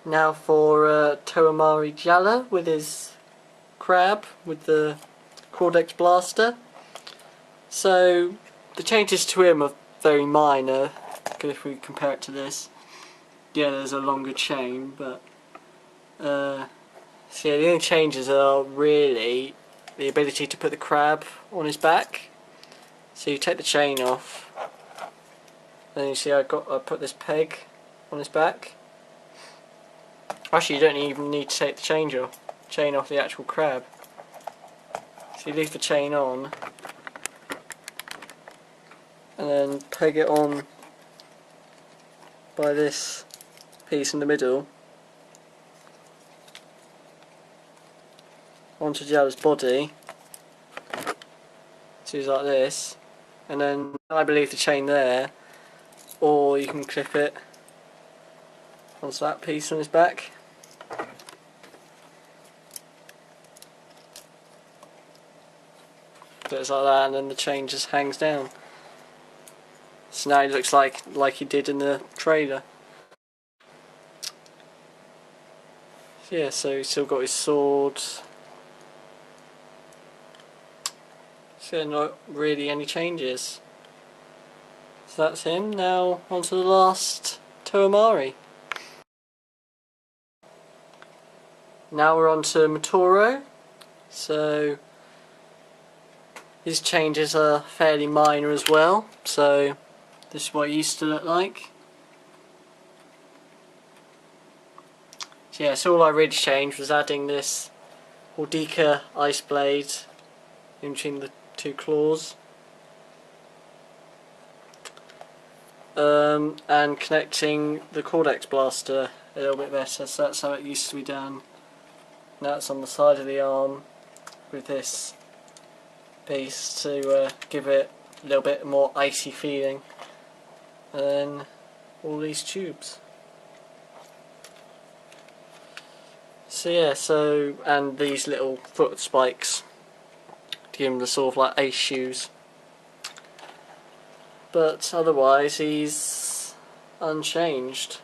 Now for Toamari Jalla with his crab with the Cordex blaster. So the changes to him are very minor, because if we compare it to this, yeah, there's a longer chain, but so yeah, the only changes are really the ability to put the crab on his back. So you take the chain off, then you see I put this peg on his back. Actually, you don't even need to take the chain off the actual crab. So you leave the chain on, and then peg it on by this piece in the middle onto Jalla's body. So it's like this, and then I believe the chain there, or you can clip it onto that piece on his back. So it's like that, and then the chain just hangs down. So now he looks like he did in the trailer. So yeah, so he's still got his sword. So yeah, not really any changes. So that's him. Now on to the last Toamari. Now we're on to Motoro. So his changes are fairly minor as well. So this is what it used to look like. So yeah, so all I really changed was adding this Ordica ice blade in between the two claws. And connecting the Cordex blaster a little bit better, so that's how it used to be done. Now it's on the side of the arm with this piece to give it a little bit more icy feeling. And then all these tubes. So yeah, and these little foot spikes to give him the sort of like ace shoes. But otherwise he's unchanged.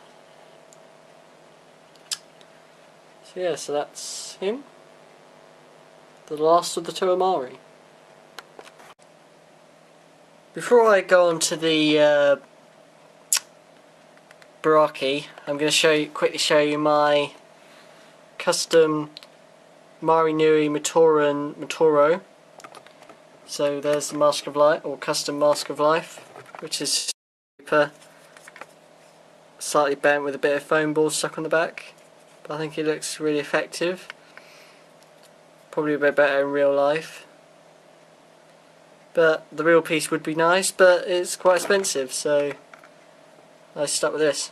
So yeah, so that's him. The last of the Toamari. Before I go on to the Baraki, I'm going to quickly show you my custom Marinui Motoro. So there's the Mask of Life, or custom Mask of Life, which is super slightly bent with a bit of foam ball stuck on the back. But I think it looks really effective. Probably a bit better in real life. But the real piece would be nice, but it's quite expensive, so I stuck with this.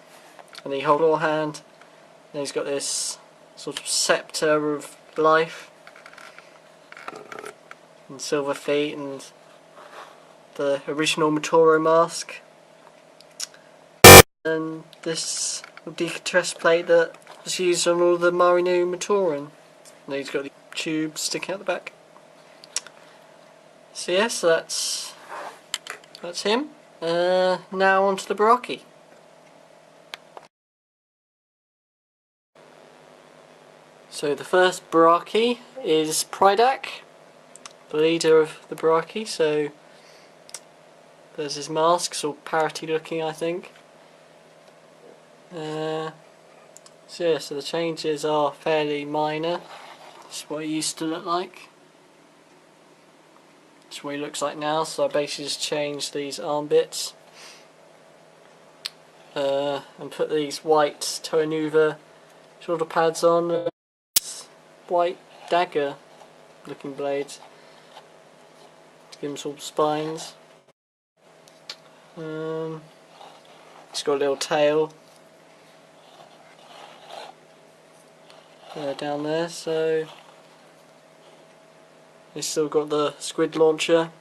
And he holds your hand, and he's got this sort of scepter of life, and silver feet, and the original Motoro mask, and this chest plate that was used on all the Marinui Motoron. And he's got the tube sticking out the back. So yeah, so that's him. Now on to the Baraki. So the first Baraki is Pridak, the leader of the Baraki. So there's his mask, sort of parroty looking, I think. So yeah, so the changes are fairly minor. This is what he used to look like. This is what he looks like now, so I basically just changed these arm bits. And put these white Toanuva shoulder pads on. White dagger looking blades to give him sort of spines. He's got a little tail down there, so he's still got the squid launcher.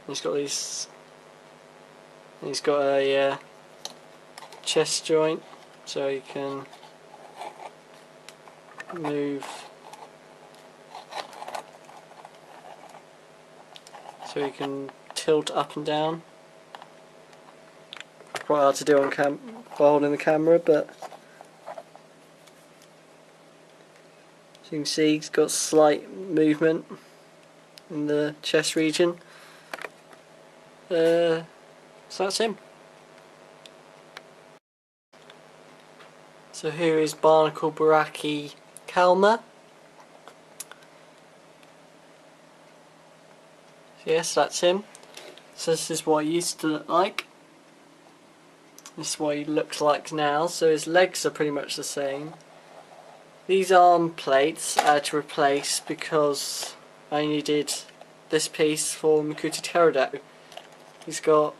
He's got these. He's got a chest joint, so you can move. So you can tilt up and down. quite hard to do on while holding the camera, but as you can see, he's got slight movement in the chest region. So that's him. So here is Barnacle Baraki Kalma. Yes, that's him. So this is what he used to look like. This is what he looks like now. So his legs are pretty much the same. These arm plates I had to replace because I needed this piece for Makuta Terudo. He's got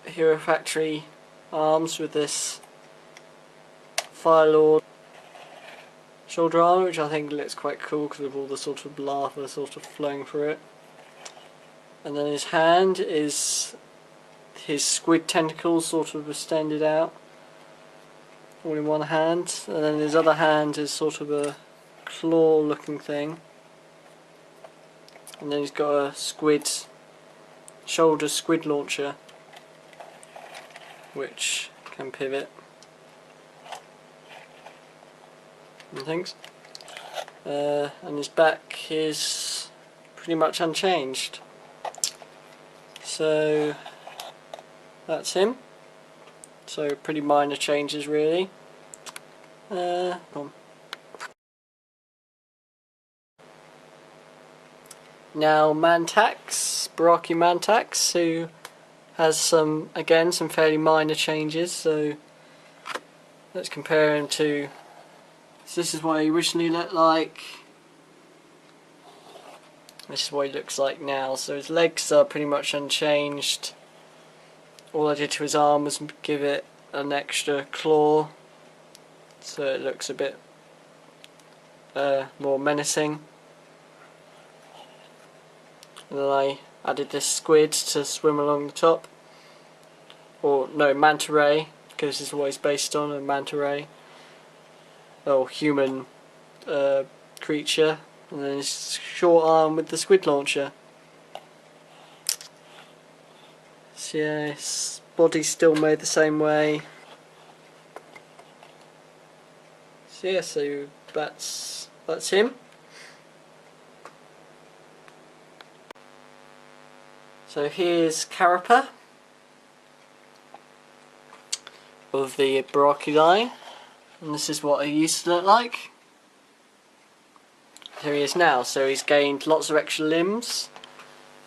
Hero Factory arms with this Fire Lord shoulder armor, which I think looks quite cool because of all the sort of lava sort of flowing through it. And then his hand is his squid tentacles sort of extended out, all in one hand, and then his other hand is sort of a claw looking thing, and then he's got a shoulder squid launcher which can pivot and things, and his back is pretty much unchanged. So that's him. So pretty minor changes really. Now Mantax, Baraki Mantax, who has some fairly minor changes. So let's compare him to. So this is what he originally looked like. This is what he looks like now. So his legs are pretty much unchanged. All I did to his arm was give it an extra claw, so it looks a bit more menacing. And then I added this squid to swim along the top. Or no, manta ray, because this is what he's based on, a manta ray. Or human creature. And then his short arm with the squid launcher. So yeah, his body's still made the same way. So yeah, so that's him. So here's Carapa of the Baraki line, and this is what he used to look like. Here he is now. So he's gained lots of extra limbs,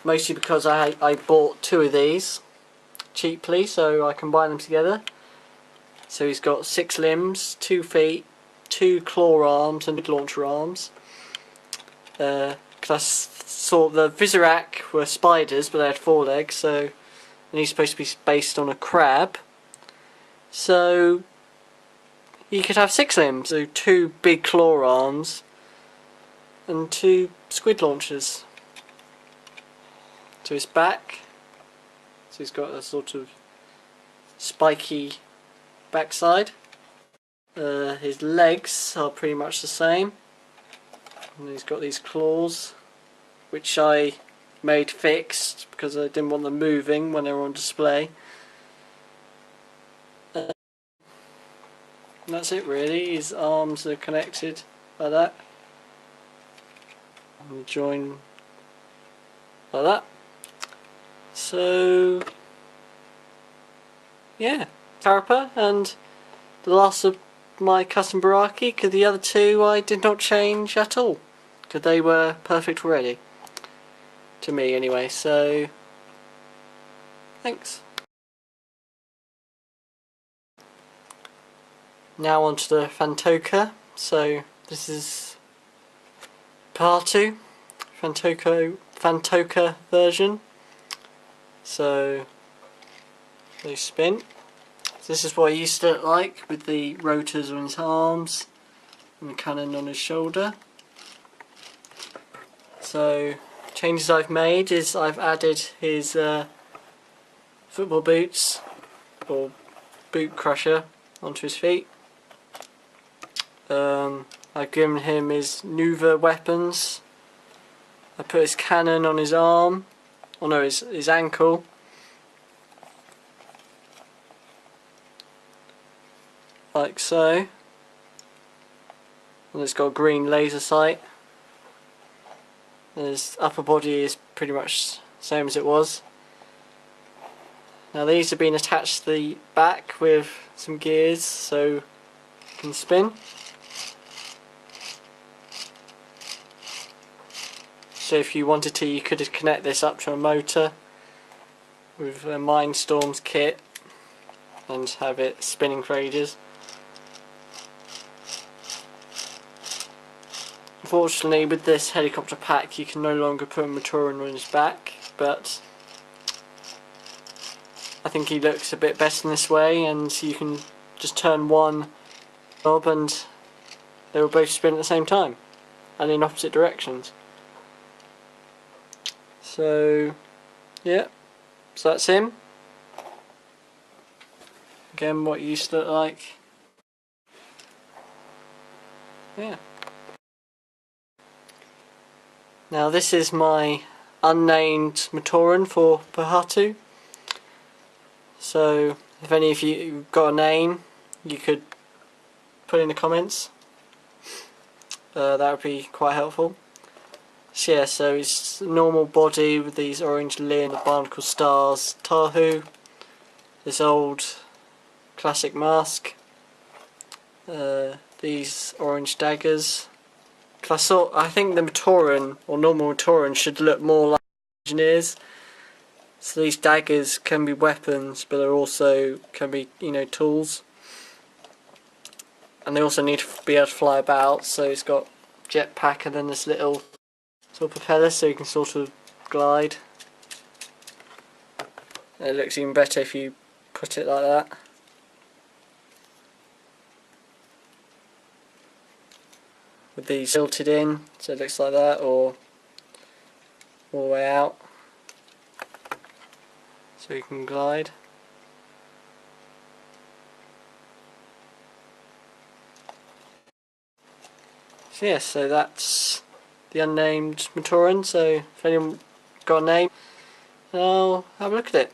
mostly because I bought 2 of these cheaply, so I combined them together. So he's got 6 limbs, 2 feet, 2 claw arms and launcher arms. Because I saw the Visorak were spiders, but they had 4 legs, so and he's supposed to be based on a crab. So he could have 6 limbs, so 2 big claw arms and 2 squid launchers. To his back, so he's got a sort of spiky backside. His legs are pretty much the same, and he's got these claws which I made fixed because I didn't want them moving when they were on display. And that's it really. His arms are connected like that and join like that. So yeah, Carapa, and the last of my custom Baraki, because the other 2 I did not change at all because they were perfect already, to me anyway. So thanks. Now on to the Fantoka. So this is part 2, Fantoka version. So they spin. So this is what he used to look like, with the rotors on his arms and the cannon on his shoulder. So changes I've made is I've added his football boots or boot crusher onto his feet. I've given him his Nuva weapons. I put his cannon on his arm. Oh no, his ankle. like so, and it's got a green laser sight. His upper body is pretty much the same as it was. Now these have been attached to the back with some gears so you can spin. So if you wanted to, you could connect this up to a motor with a Mindstorms kit and have it spinning for ages. Unfortunately, with this helicopter pack you can no longer put a Matoran on his back, but I think he looks a bit better in this way, and you can just turn one knob and they will both spin at the same time and in opposite directions. So yeah, so that's him. Again, what he used to look like. Yeah. Now this is my unnamed Matoran for Pahatu. So if any of you got a name, you could put in the comments. That would be quite helpful. So yeah, so it's normal body with these orange Lin, the Bionicle stars, Tahu, this old classic mask, these orange daggers. I think the Matoran, or normal Matoran, should look more like engineers. So these daggers can be weapons, but they also can be, tools. And they also need to be able to fly about, so it's got jetpack and then this little sort of propeller so you can sort of glide. And it looks even better if you put it like that. With these tilted in, so it looks like that, or all the way out, so you can glide. So yeah, so that's the unnamed Matoran. So if anyone got a name, I'll have a look at it.